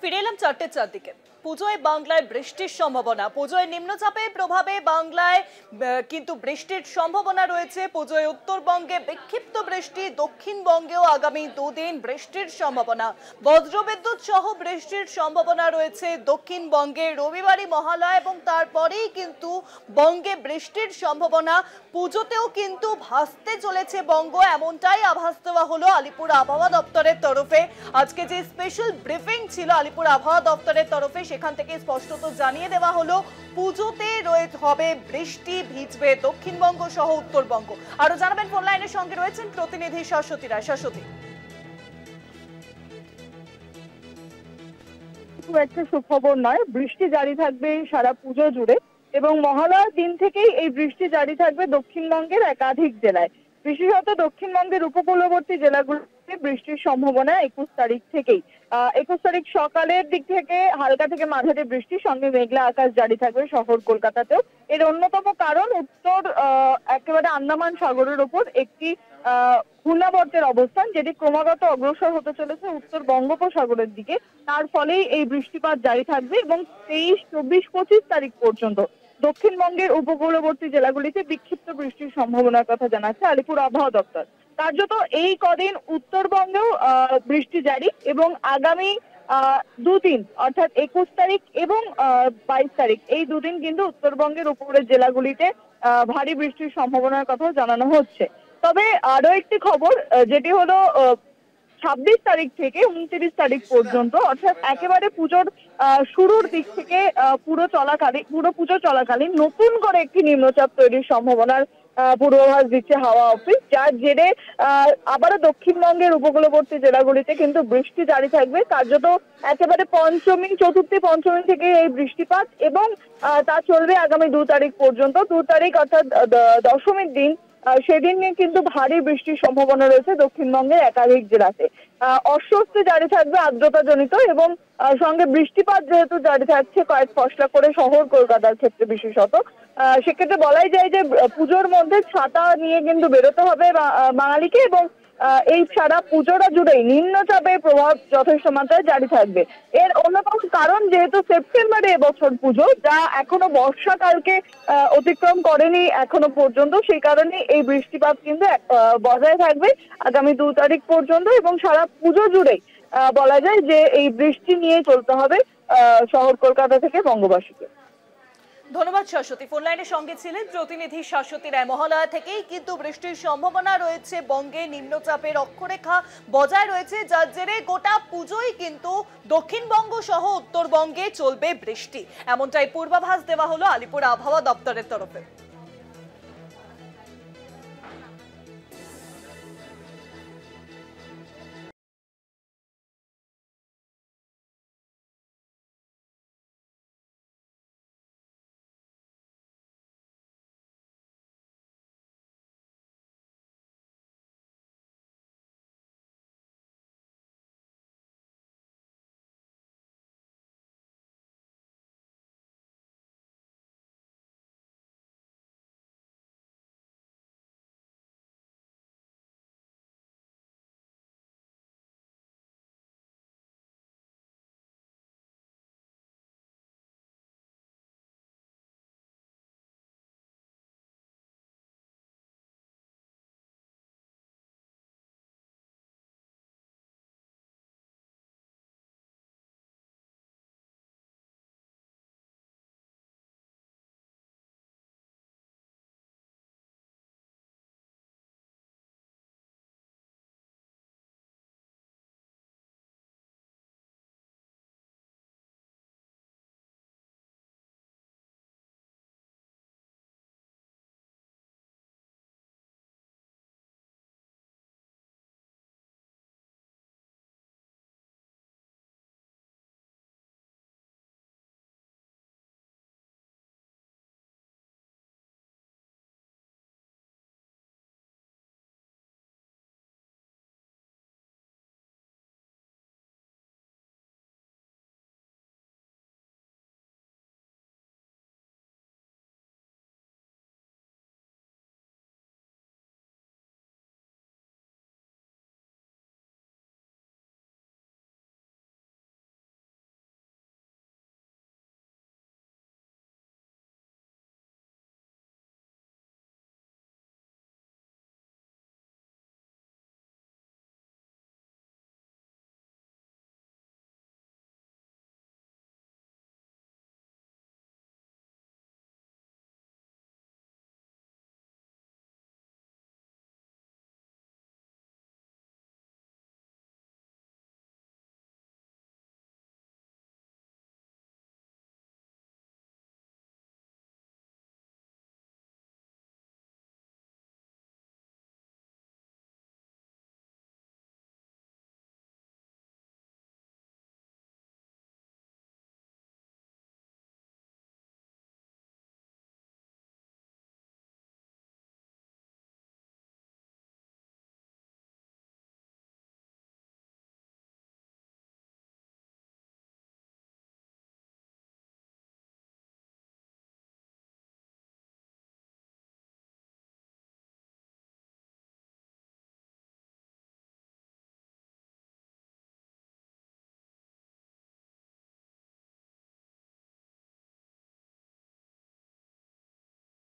ফিরে এলাম 4টের দিকে। পুজোয় বাংলায় বৃষ্টির সম্ভাবনা, পুজোয় নিম্নচাপের প্রভাবে বাংলায় কিন্তু বৃষ্টির সম্ভাবনা রয়েছে। পুজোয় উত্তরবঙ্গে বিক্ষিপ্ত বৃষ্টি, দক্ষিণবঙ্গেও আগামী দুদিন বৃষ্টির সম্ভাবনা, বজ্রবিদ্যুৎ সহ বৃষ্টির সম্ভাবনা রয়েছে দক্ষিণবঙ্গে। রবিবারই মহালয়া এবং তারপরেই কিন্তু বঙ্গে বৃষ্টির সম্ভাবনা। পুজোতেও কিন্তু ভাসতে চলেছে বঙ্গ, এমনটাই আভাস দেওয়া হলো আলিপুর আবহাওয়া দপ্তরের তরফে। আজকে যে স্পেশাল ব্রিফিং ছিল আলিপুর আবহাওয়া দপ্তরের তরফে, সেখান থেকে স্পষ্টত জানিয়ে দেওয়া হলো পুজোতে হবে বৃষ্টি, ভিজবে দক্ষিণবঙ্গ সহ উত্তরবঙ্গ। আরো জানাবেন ফোন লাইনের সঙ্গে রয়েছেন প্রতিনিধি শাশ্বতী রায়। শাশ্বতী, একটা সুখবর নয়, বৃষ্টি জারি থাকবে সারা পুজো জুড়ে এবং মহালয়ার দিন থেকেই এই বৃষ্টি জারি থাকবে দক্ষিণবঙ্গের একাধিক জেলায়। বিশেষত দক্ষিণবঙ্গের উপকূলবর্তী জেলাগুলোতে বৃষ্টির সম্ভাবনা 21 তারিখ থেকেই। 21 তারিখ সকালের দিক থেকে হালকা থেকে মাঝারি বৃষ্টির সঙ্গে মেঘলা আকাশ জারি থাকবে শহর কলকাতাতেও। এর অন্যতম কারণ উত্তর একেবারে আন্দামান সাগরের উপর একটি ঘূর্ণাবর্তের অবস্থান, যেটি ক্রমাগত অগ্রসর হতে চলেছে উত্তর বঙ্গোপসাগরের দিকে। তার ফলেই এই বৃষ্টিপাত জারি থাকবে এবং 23, 24, 25 তারিখ পর্যন্ত দক্ষিণবঙ্গের উপকূলবর্তী জেলাগুলিতে বিক্ষিপ্ত বৃষ্টির সম্ভাবনার কথা জানাচ্ছে আলিপুর আবহাওয়া দপ্তর। কার্যত এই কদিন উত্তরবঙ্গেও বৃষ্টি জারি এবং আগামী দুদিন অর্থাৎ 21 তারিখ এবং 22 তারিখ এই দুদিন কিন্তু উত্তরবঙ্গের উপরের জেলাগুলিতে ভারী বৃষ্টির সম্ভাবনার কথা জানানো হচ্ছে। তবে আরো একটি খবর, যেটি হলো 26 তারিখ থেকে 29 তারিখ পর্যন্ত, অর্থাৎ একেবারে পুজোর শুরুর দিক থেকে পুরো পুজো চলাকালীন নতুন করে একটি নিম্নচাপ তৈরির সম্ভাবনার পূর্বাভাস দিচ্ছে হাওয়া অফিস, যার জেরে আবারও দক্ষিণবঙ্গের উপকূলবর্তী জেলাগুলিতে কিন্তু বৃষ্টি জারি থাকবে। কার্যত একেবারে চতুর্থী পঞ্চমী থেকে এই বৃষ্টিপাত এবং তা চলবে আগামী 2 তারিখ পর্যন্ত। 2 তারিখ অর্থাৎ দশমীর দিন, সেদিন কিন্তু ভারী বৃষ্টির সম্ভাবনা রয়েছে দক্ষিণবঙ্গের একাধিক জেলাতে। অস্বস্তি জারি থাকবে আর্দ্রতা জনিত এবং সঙ্গে বৃষ্টিপাত যেহেতু জারি থাকছে কয়েক ফসলা করে শহর কলকাতার ক্ষেত্রে বিশেষত, সেক্ষেত্রে বলাই যায় যে পুজোর মধ্যে ছাতা নিয়ে কিন্তু বেরোতে হবে বাঙালিকে এবং এই সারা পুজোটা জুড়েই নিম্নচাপের প্রভাব যথেষ্ট মাত্রায় জারি থাকবে। এর অন্যতম কারণ যেহেতু সেপ্টেম্বরে এবছর পুজো, যা এখনো বর্ষাকালকে অতিক্রম করেনি এখনো পর্যন্ত, সেই কারণে এই বৃষ্টিপাত কিন্তু বজায় থাকবে আগামী 2 তারিখ পর্যন্ত এবং সারা পুজো জুড়েই বলা যায় যে এই বৃষ্টি নিয়ে চলতে হবে শহর কলকাতা থেকে বঙ্গবাসীকে। ধন্যবাদ শাশ্বতী। ফোন লাইনের সঙ্গে ছিলেন প্রতিনিধি শাশ্বতী রায়। মহালয়া থেকেই কিন্তু বৃষ্টির সম্ভাবনা রয়েছে বঙ্গে, নিম্নচাপের অক্ষরেখা বজায় রয়েছে, যার জেরে গোটা পুজোই কিন্তু দক্ষিণবঙ্গ সহ উত্তরবঙ্গে চলবে বৃষ্টি, এমনটাই পূর্বাভাস দেওয়া হলো আলিপুর আবহাওয়া দপ্তরের তরফে।